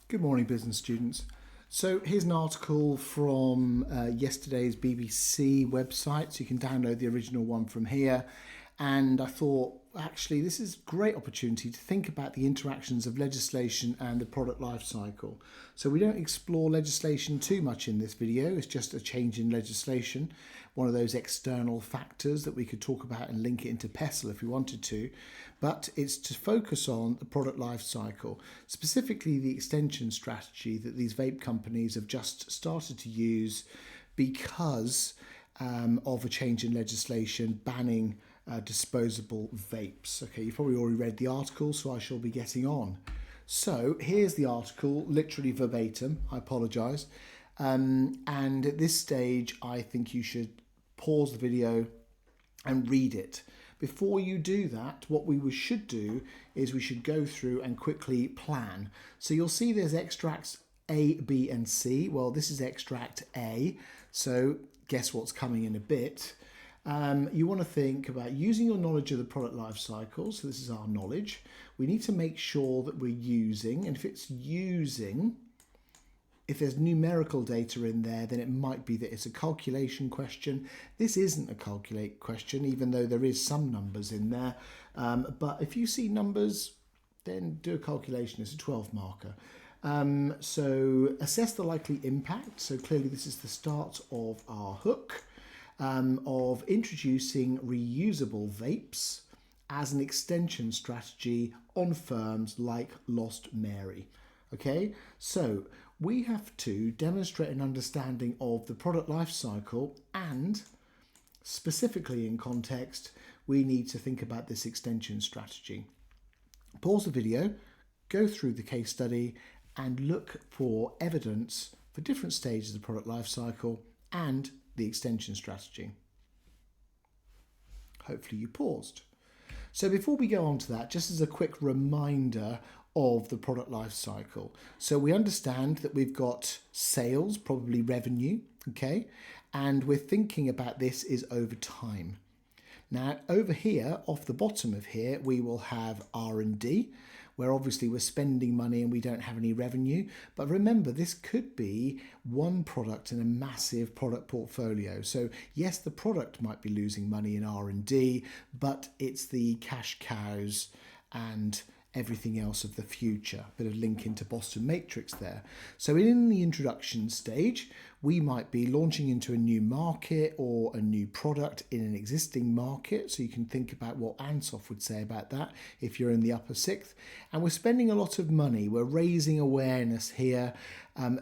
Good morning, business students. So here's an article from yesterday's BBC website, so you can download the original one from here. And I thought, actually, this is a great opportunity to think about the interactions of legislation and the product life cycle. So we don't explore legislation too much in this video. It's just a change in legislation, one of those external factors that we could talk about and link it into PESTLE if we wanted to. But it's to focus on the product life cycle, specifically the extension strategy that these vape companies have just started to use because of a change in legislation banning disposable vapes. Okay, you've probably already read the article, so I shall be getting on. So here's the article, literally verbatim. I apologise. And at this stage, I think you should pause the video and read it. Before you do that, what we should do is we should go through and quickly plan. So you'll see there's extracts A, B, and C. Well, this is extract A, so guess what's coming in a bit. You want to think about using your knowledge of the product life cycle. So this is our knowledge. We need to make sure that we're using, and if there's numerical data in there, then it might be that it's a calculation question. This isn't a calculate question, even though there is some numbers in there. But if you see numbers, then do a calculation. It's a 12 marker. So assess the likely impact. So clearly this is the start of our hook. Of introducing reusable vapes as an extension strategy on firms like Lost Mary. Okay, so we have to demonstrate an understanding of the product life cycle, and specifically in context, we need to think about this extension strategy. Pause the video, go through the case study, and look for evidence for different stages of the product life cycle and the extension strategy. Hopefully you paused. So before we go on to that, just as a quick reminder of the product life cycle. So we understand that we've got sales, probably revenue, okay? And we're thinking about this is over time. Now over here, off the bottom of here, we will have R&D, where obviously we're spending money and we don't have any revenue. But remember, this could be one product in a massive product portfolio. So yes, the product might be losing money in R&D, but it's the cash cows and everything else of the future. Bit of link into Boston Matrix there. So in the introduction stage, we might be launching into a new market or a new product in an existing market. So you can think about what Ansoff would say about that if you're in the upper sixth. And we're spending a lot of money. We're raising awareness here.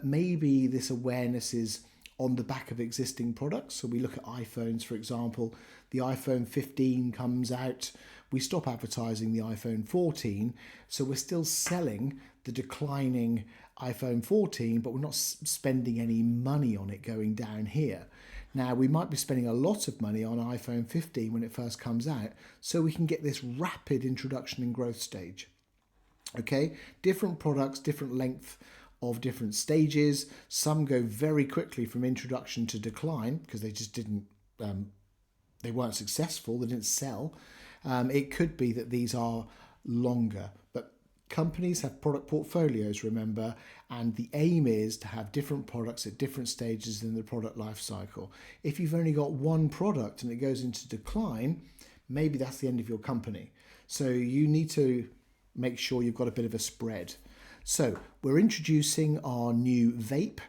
Maybe this awareness is on the back of existing products. So we look at iPhones, for example. The iPhone 15 comes out. We stop advertising the iPhone 14. So we're still selling the declining iPhone 14, but we're not spending any money on it going down here. Now, we might be spending a lot of money on iPhone 15 when it first comes out, so we can get this rapid introduction and growth stage. Okay, different products, different length of different stages. Some go very quickly from introduction to decline because they just didn't, they weren't successful, they didn't sell. It could be that these are longer, but companies have product portfolios, remember, and the aim is to have different products at different stages in the product life cycle. If you've only got one product and it goes into decline, maybe that's the end of your company. So you need to make sure you've got a bit of a spread. So we're introducing our new vape.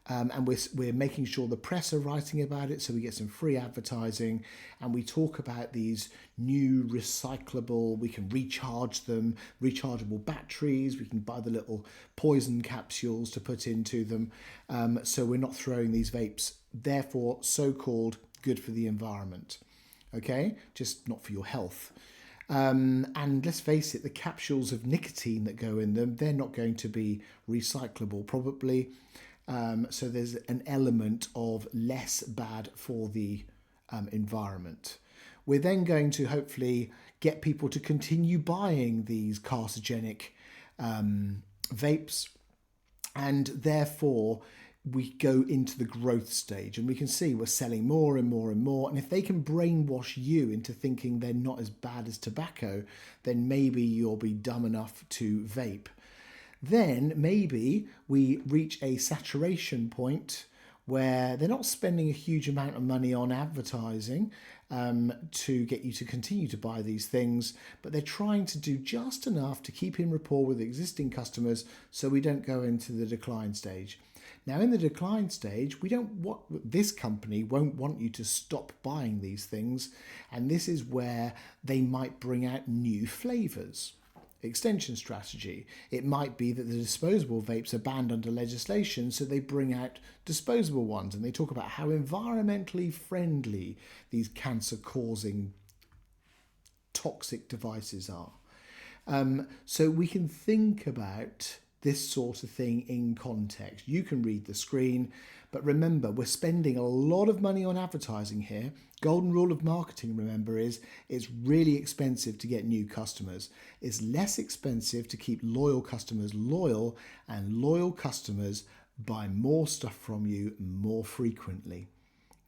And we're making sure the press are writing about it, so we get some free advertising, and we talk about these new recyclable, we can recharge them, rechargeable batteries, we can buy the little poison capsules to put into them, so we're not throwing these vapes, therefore so-called good for the environment, okay, just not for your health. And let's face it, the capsules of nicotine that go in them, they're not going to be recyclable probably. So there's an element of less bad for the environment. We're then going to hopefully get people to continue buying these carcinogenic vapes, and therefore we go into the growth stage, and we can see we're selling more and more and more. And if they can brainwash you into thinking they're not as bad as tobacco, then maybe you'll be dumb enough to vape. Then maybe we reach a saturation point where they're not spending a huge amount of money on advertising to get you to continue to buy these things, but they're trying to do just enough to keep in rapport with existing customers so we don't go into the decline stage. Now, in the decline stage, this company won't want you to stop buying these things, and this is where they might bring out new flavors. Extension strategy. It might be that the disposable vapes are banned under legislation, so they bring out disposable ones, and they talk about how environmentally friendly these cancer-causing toxic devices are. So we can think about this sort of thing in context. You can read the screen, but remember, we're spending a lot of money on advertising here. Golden rule of marketing, remember, is it's really expensive to get new customers. It's less expensive to keep loyal customers loyal, and loyal customers buy more stuff from you more frequently.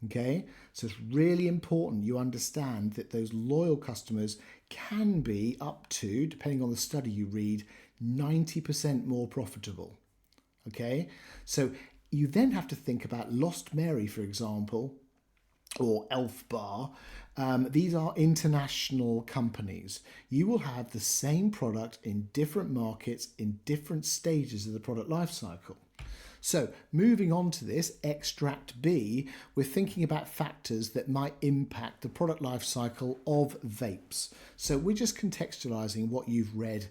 Okay, so it's really important you understand that those loyal customers can be up to, depending on the study you read, 90% more profitable. Okay, so you then have to think about Lost Mary, for example, or Elfbar. These are international companies. You will have the same product in different markets in different stages of the product life cycle. So moving on to this, extract B, we're thinking about factors that might impact the product life cycle of vapes. So we're just contextualizing what you've read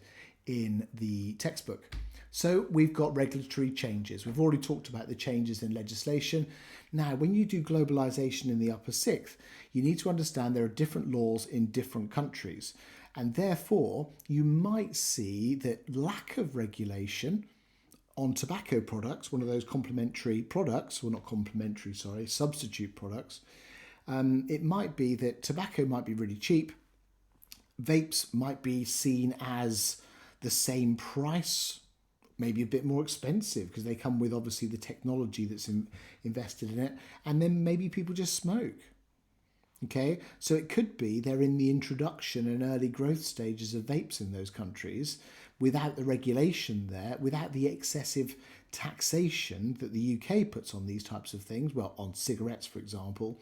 in the textbook. So we've got regulatory changes. We've already talked about the changes in legislation. Now, when you do globalization in the upper sixth, you need to understand there are different laws in different countries. And therefore, you might see that lack of regulation on tobacco products, one of those complementary products, well, not complementary, sorry, substitute products. It might be that tobacco might be really cheap. Vapes might be seen as the same price, maybe a bit more expensive because they come with obviously the technology that's invested in it, and then maybe people just smoke. Okay, so it could be they're in the introduction and early growth stages of vapes in those countries without the regulation there, without the excessive taxation that the UK puts on these types of things, well, on cigarettes, for example.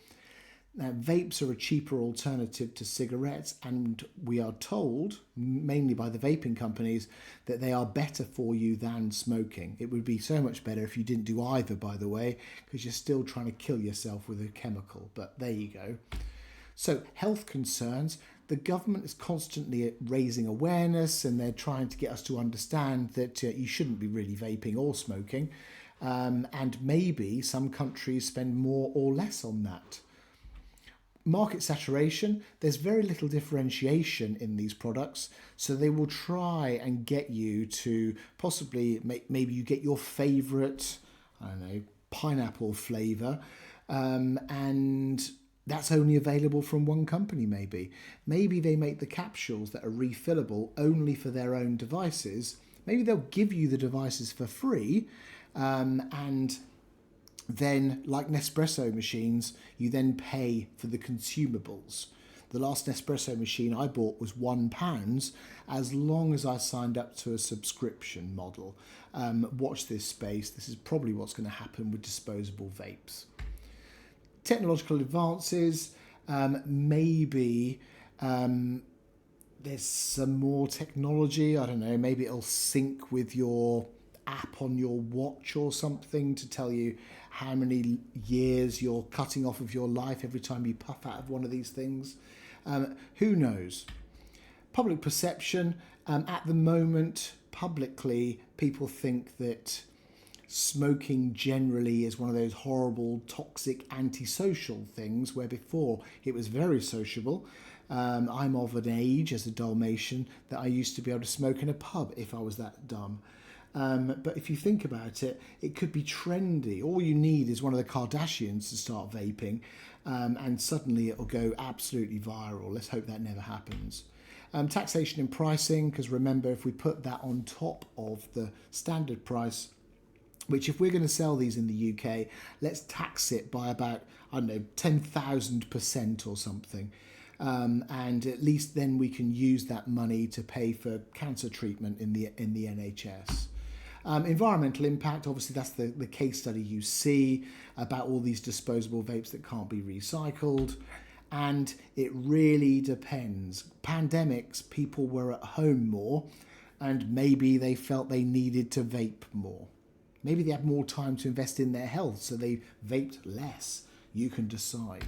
Now, vapes are a cheaper alternative to cigarettes, and we are told, mainly by the vaping companies, that they are better for you than smoking. It would be so much better if you didn't do either, by the way, because you're still trying to kill yourself with a chemical, but there you go. So, health concerns. The government is constantly raising awareness, and they're trying to get us to understand that you shouldn't be really vaping or smoking, and maybe some countries spend more or less on that. Market saturation, there's very little differentiation in these products, so they will try and get you to possibly maybe you get your favorite, I don't know, pineapple flavor, and that's only available from one company. Maybe they make the capsules that are refillable only for their own devices. Maybe they'll give you the devices for free, and then, like Nespresso machines, you then pay for the consumables. The last Nespresso machine I bought was £1 as long as I signed up to a subscription model. Watch this space. This is probably what's going to happen with disposable vapes. Technological advances, maybe there's some more technology. I don't know, maybe it'll sync with your app on your watch or something to tell you how many years you're cutting off of your life every time you puff out of one of these things. Who knows? Public perception. At the moment, publicly, people think that smoking generally is one of those horrible, toxic, antisocial things where before it was very sociable. I'm of an age as a Dalmatian that I used to be able to smoke in a pub if I was that dumb. But if you think about it, it could be trendy. All you need is one of the Kardashians to start vaping, and suddenly it'll go absolutely viral. Let's hope that never happens. Taxation and pricing, because remember, if we put that on top of the standard price, which if we're going to sell these in the UK, let's tax it by about, 10,000% or something. And at least then we can use that money to pay for cancer treatment in the NHS. Environmental impact, obviously that's the case study you see about all these disposable vapes that can't be recycled. And it really depends. Pandemics, people were at home more and maybe they felt they needed to vape more. Maybe they had more time to invest in their health, so they vaped less. You can decide.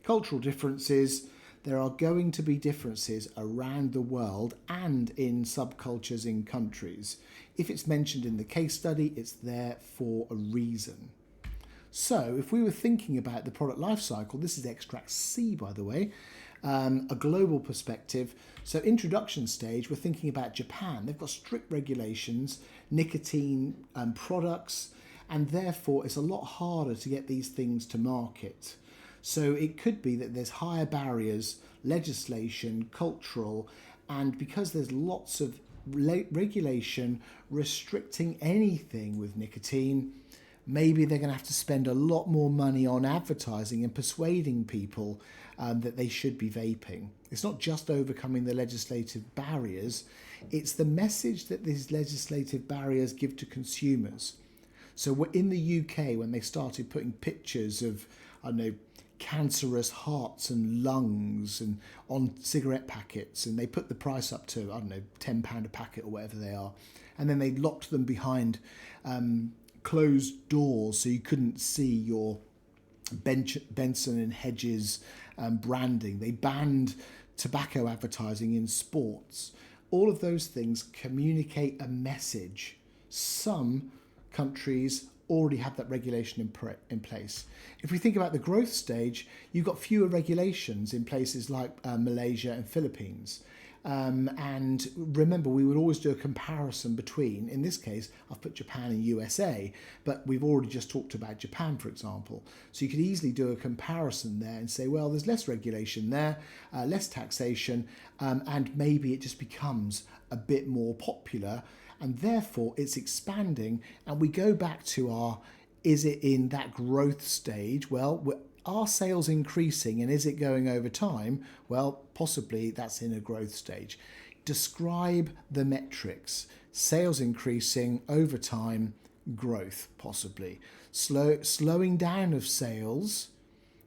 Cultural differences. There are going to be differences around the world and in subcultures in countries. If it's mentioned in the case study, it's there for a reason. So if we were thinking about the product life cycle, this is extract C, by the way, a global perspective. So introduction stage, we're thinking about Japan. They've got strict regulations, nicotine products, and therefore it's a lot harder to get these things to market. So it could be that there's higher barriers, legislation, cultural, and because there's lots of regulation restricting anything with nicotine, maybe they're going to have to spend a lot more money on advertising and persuading people that they should be vaping. It's not just overcoming the legislative barriers, it's the message that these legislative barriers give to consumers. So in the UK, when they started putting pictures of, I don't know, cancerous hearts and lungs and on cigarette packets, and they put the price up to, I don't know, £10 a packet or whatever they are, and then they locked them behind closed doors so you couldn't see your Benson and Hedges branding. They banned tobacco advertising in sports. All of those things communicate a message. Some countries already have that regulation in place. If we think about the growth stage, you've got fewer regulations in places like Malaysia and Philippines. And remember, we would always do a comparison between, in this case, I've put Japan and USA, but we've already just talked about Japan, for example. So you could easily do a comparison there and say, well, there's less regulation there, less taxation, and maybe it just becomes a bit more popular, and therefore it's expanding. And we go back to our, is it in that growth stage? Well, are sales increasing and is it going over time? Well, possibly that's in a growth stage. Describe the metrics. Sales increasing over time, growth possibly. Slowing down of sales,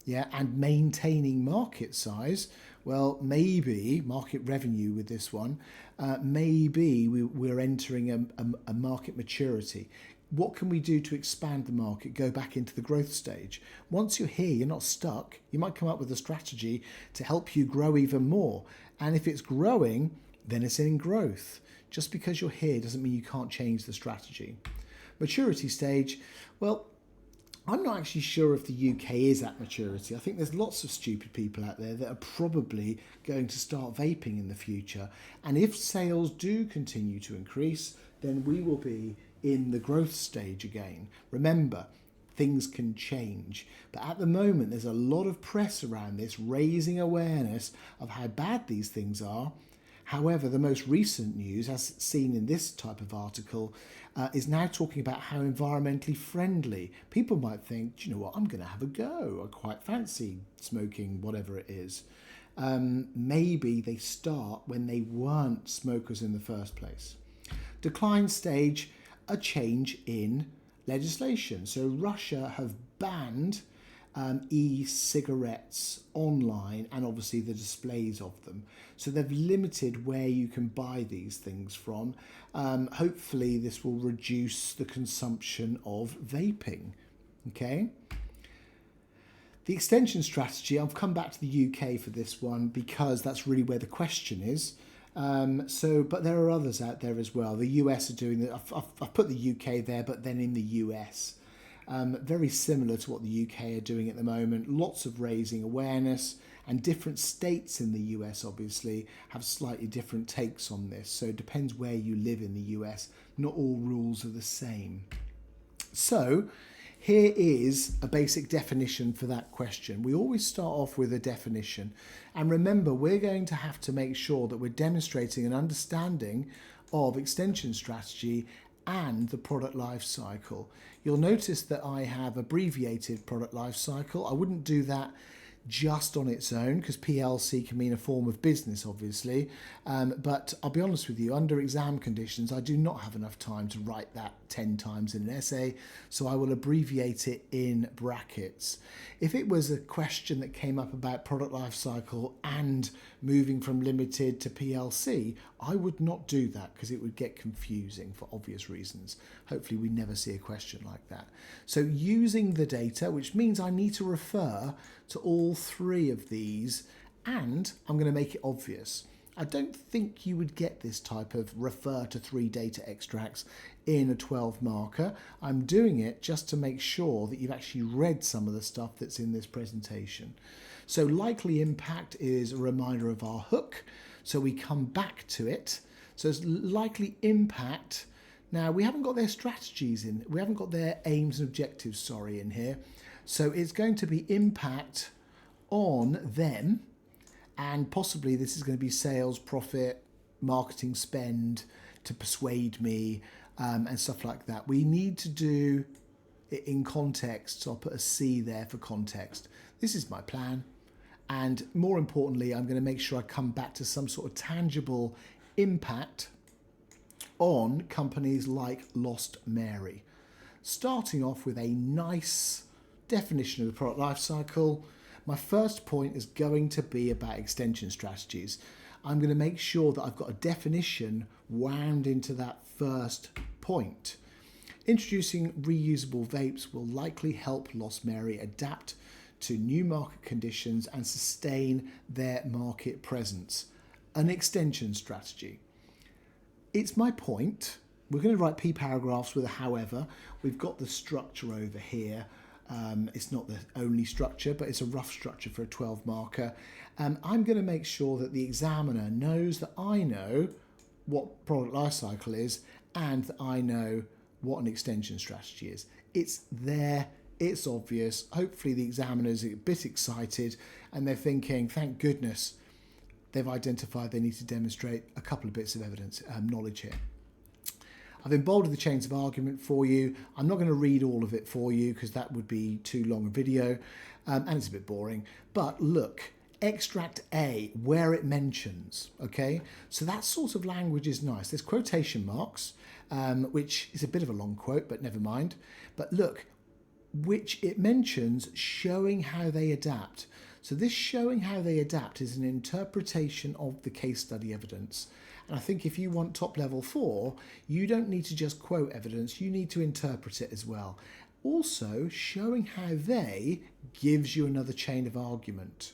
yeah, and maintaining market size. Well, maybe market revenue with this one, maybe we're entering a market maturity. What can we do to expand the market, go back into the growth stage? Once you're here, you're not stuck. You might come up with a strategy to help you grow even more. And if it's growing, then it's in growth. Just because you're here doesn't mean you can't change the strategy. Maturity stage, well, I'm not actually sure if the UK is at maturity. I think there's lots of stupid people out there that are probably going to start vaping in the future. And if sales do continue to increase, then we will be in the growth stage again. Remember, things can change. But at the moment, there's a lot of press around this, raising awareness of how bad these things are. However, the most recent news, as seen in this type of article, is now talking about how environmentally friendly. People might think, do you know what, I'm going to have a go. I quite fancy smoking whatever it is. Maybe they start when they weren't smokers in the first place. Decline stage, a change in legislation. So Russia have banned e-cigarettes online and obviously the displays of them. So they've limited where you can buy these things from. Hopefully this will reduce the consumption of vaping. Okay. The extension strategy, I've come back to the UK for this one because that's really where the question is. But there are others out there as well. The US are doing that. I've put the UK there, but then in the US. Very similar to what the UK are doing at the moment. Lots of raising awareness, and different states in the US obviously have slightly different takes on this. So it depends where you live in the US. Not all rules are the same. So here is a basic definition for that question. We always start off with a definition. And remember, we're going to have to make sure that we're demonstrating an understanding of extension strategy and the product life cycle. You'll notice that I have abbreviated product life cycle. I wouldn't do that just on its own, because PLC can mean a form of business, obviously. But I'll be honest with you, under exam conditions, I do not have enough time to write that 10 times in an essay, so I will abbreviate it in brackets. If it was a question that came up about product life cycle and moving from limited to PLC, I would not do that because it would get confusing for obvious reasons. Hopefully we never see a question like that. So using the data, which means I need to refer to all three of these, and I'm going to make it obvious. I don't think you would get this type of refer to 3 data extracts in a 12 marker. I'm doing it just to make sure that you've actually read some of the stuff that's in this presentation. So likely impact is a reminder of our hook. So we come back to it. So it's likely impact. Now we haven't got their strategies in, we haven't got their aims and objectives, sorry, in here. So it's going to be impact on them, and possibly this is going to be sales, profit, marketing spend to persuade me, and stuff like that. We need to do it in context, so I'll put a C there for context. This is my plan, and more importantly, I'm going to make sure I come back to some sort of tangible impact on companies like Lost Mary. Starting off with a nice definition of the product life cycle. My first point is going to be about extension strategies. I'm going to make sure that I've got a definition wound into that first point. Introducing reusable vapes will likely help Lost Mary adapt to new market conditions and sustain their market presence. An extension strategy. It's my point. We're going to write P paragraphs with a however. We've got the structure over here. It's not the only structure, but it's a rough structure for a 12 marker. I'm going to make sure that the examiner knows that I know what product life cycle is and that I know what an extension strategy is. It's there, it's obvious. Hopefully the examiner's a bit excited and they're thinking, thank goodness they've identified they need to demonstrate a couple of bits of evidence, knowledge here. I've embolded the chains of argument for you. I'm not going to read all of it for you because that would be too long a video, and it's a bit boring. But look, extract A, where it mentions, okay? So that sort of language is nice. There's quotation marks, which is a bit of a long quote, but never mind. But look, which it mentions showing how they adapt. So this showing how they adapt is an interpretation of the case study evidence. And I think if you want top level 4, you don't need to just quote evidence, you need to interpret it as well. Also, showing how they gives you another chain of argument.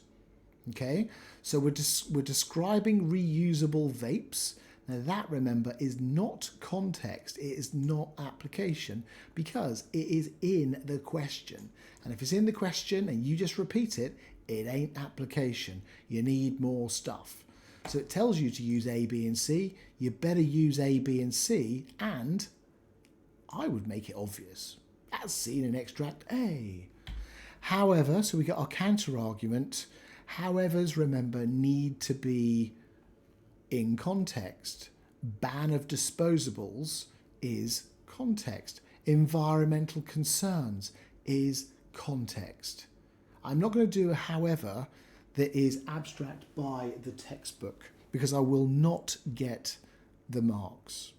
Okay, so we're describing reusable vapes. Now that, remember, is not context, it is not application, because it is in the question. And if it's in the question and you just repeat it, it ain't application. You need more stuff. So it tells you to use A, B, and C. You better use A, B, and C, and I would make it obvious, as seen in extract A. However, so we got our counter argument. Howevers, remember, need to be in context. Ban of disposables is context. Environmental concerns is context. I'm not going to do a however that is abstract by the textbook because I will not get the marks.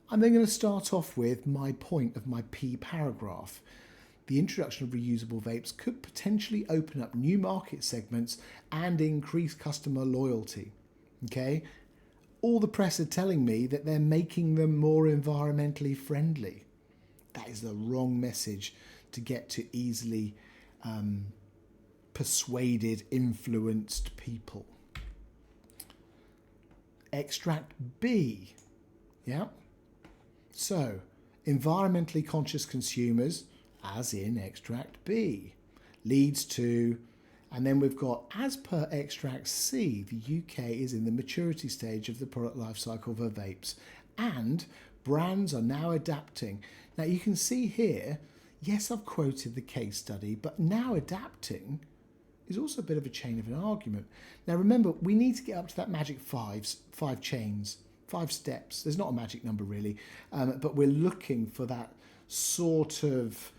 I'm then going to start off with my point of my P paragraph. The introduction of reusable vapes could potentially open up new market segments and increase customer loyalty. Okay? All the press are telling me that they're making them more environmentally friendly. That is the wrong message to get to easily persuaded, influenced people. Extract B. Yeah. So, environmentally conscious consumers, as in extract B, leads to, and then we've got, as per extract C, the UK is in the maturity stage of the product life cycle for vapes, and brands are now adapting. Now you can see here, yes, I've quoted the case study, but now adapting is also a bit of a chain of an argument. Now remember, we need to get up to that magic five chains, 5 steps. There's not a magic number really, but we're looking for that sort of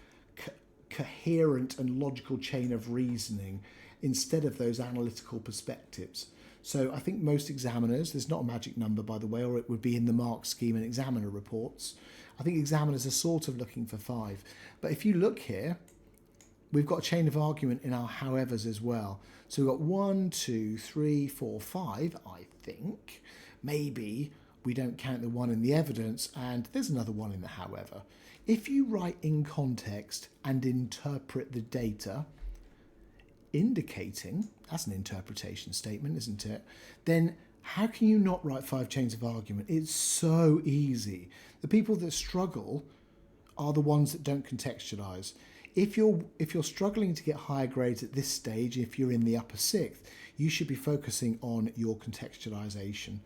coherent and logical chain of reasoning instead of those analytical perspectives. So I think most examiners, there's not a magic number by the way, or it would be in the mark scheme and examiner reports. I think examiners are sort of looking for 5. But if you look here, we've got a chain of argument in our howevers as well. So we've got 1, 2, 3, 4, 5, I think. Maybe we don't count the 1 in the evidence, and there's another 1 in the however. If you write in context and interpret the data, indicating, that's an interpretation statement, isn't it? Then how can you not write 5 chains of argument? It's so easy. The people that struggle are the ones that don't contextualize. If you're struggling to get higher grades at this stage, if you're in the upper 6th, you should be focusing on your contextualization.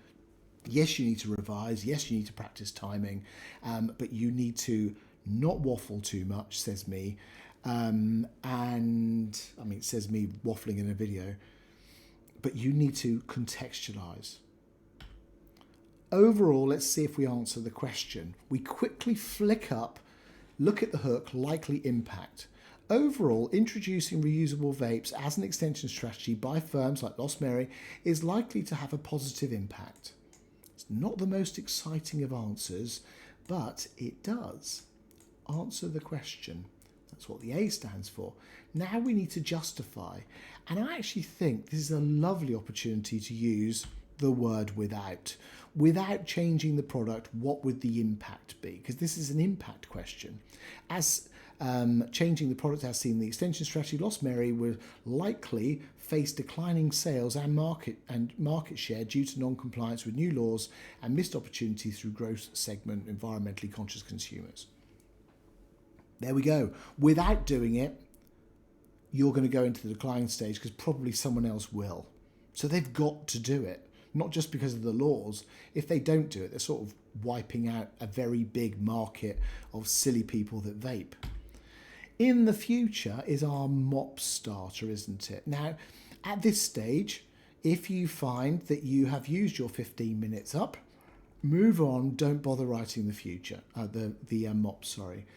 Yes, you need to revise. Yes, you need to practice timing, but you need to not waffle too much, says me. And I mean, it says me waffling in a video, but you need to contextualize. Overall, let's see if we answer the question. We quickly flick up, look at the hook, likely impact. Overall, introducing reusable vapes as an extension strategy by firms like Lost Mary is likely to have a positive impact. It's not the most exciting of answers, but it does answer the question. That's what the A stands for. Now we need to justify. And I actually think this is a lovely opportunity to use the word without. Without changing the product, what would the impact be? Because this is an impact question. As changing the product as seen in the extension strategy, Lost Mary will likely face declining sales and market share due to non-compliance with new laws and missed opportunities through growth segment environmentally conscious consumers. There we go. Without doing it, you're going to go into the decline stage because probably someone else will. So they've got to do it, not just because of the laws. If they don't do it, they're sort of wiping out a very big market of silly people that vape. In the future is our mop starter, isn't it? Now, at this stage, if you find that you have used your 15 minutes up, move on. Don't bother writing the future. The mops, sorry.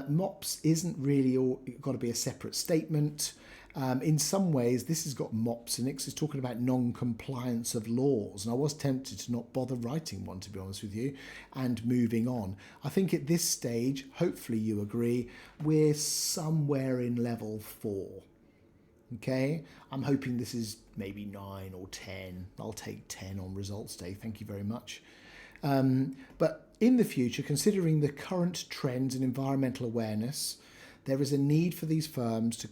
MOPS isn't really got to be a separate statement. In some ways, this has got MOPS in it because it's talking about non-compliance of laws. And I was tempted to not bother writing one, to be honest with you, and moving on. I think at this stage, hopefully you agree, we're somewhere in level 4. Okay, I'm hoping this is maybe 9 or 10. I'll take 10 on results day. Thank you very much. But in the future, considering the current trends in environmental awareness, there is a need for these firms to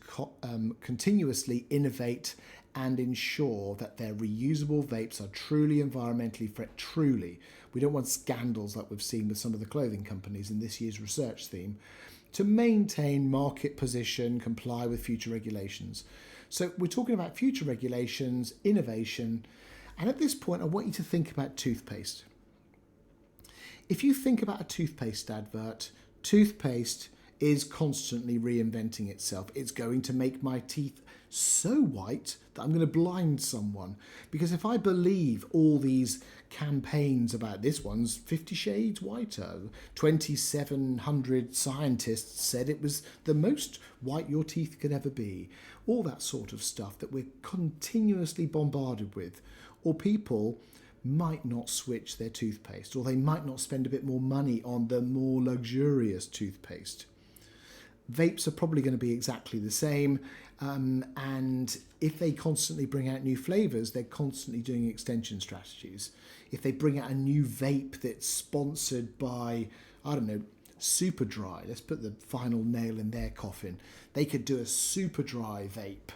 continuously innovate and ensure that their reusable vapes are truly environmentally friendly. Truly. We don't want scandals like we've seen with some of the clothing companies in this year's research theme. To maintain market position, comply with future regulations. So we're talking about future regulations, innovation, and at this point I want you to think about toothpaste. If you think about a toothpaste advert, toothpaste is constantly reinventing itself. It's going to make my teeth so white that I'm going to blind someone. Because if I believe all these campaigns about this one's 50 shades whiter, 2,700 scientists said it was the most white your teeth could ever be, all that sort of stuff that we're continuously bombarded with, or people might not switch their toothpaste, or they might not spend a bit more money on the more luxurious toothpaste. Vapes are probably going to be exactly the same, and if they constantly bring out new flavours, they're constantly doing extension strategies. If they bring out a new vape that's sponsored by, I don't know, Super Dry, let's put the final nail in their coffin, they could do a Super Dry vape,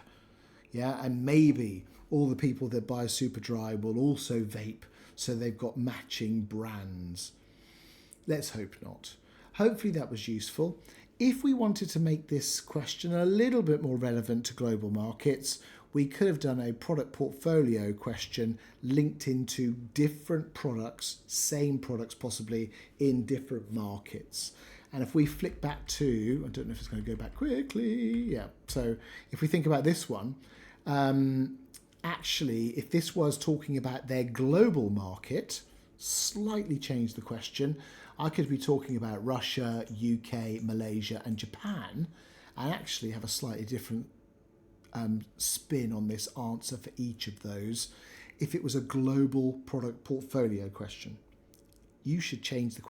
yeah, and maybe all the people that buy Super Dry will also vape, so they've got matching brands. Let's hope not. Hopefully that was useful. If we wanted to make this question a little bit more relevant to global markets, we could have done a product portfolio question linked into different products, same products possibly, in different markets. And if we flick back to, I don't know if it's going to go back quickly, yeah, so if we think about this one, actually, if this was talking about their global market, slightly change the question, I could be talking about Russia, UK, Malaysia and Japan, and actually have a slightly different spin on this answer for each of those if it was a global product portfolio question. You should change the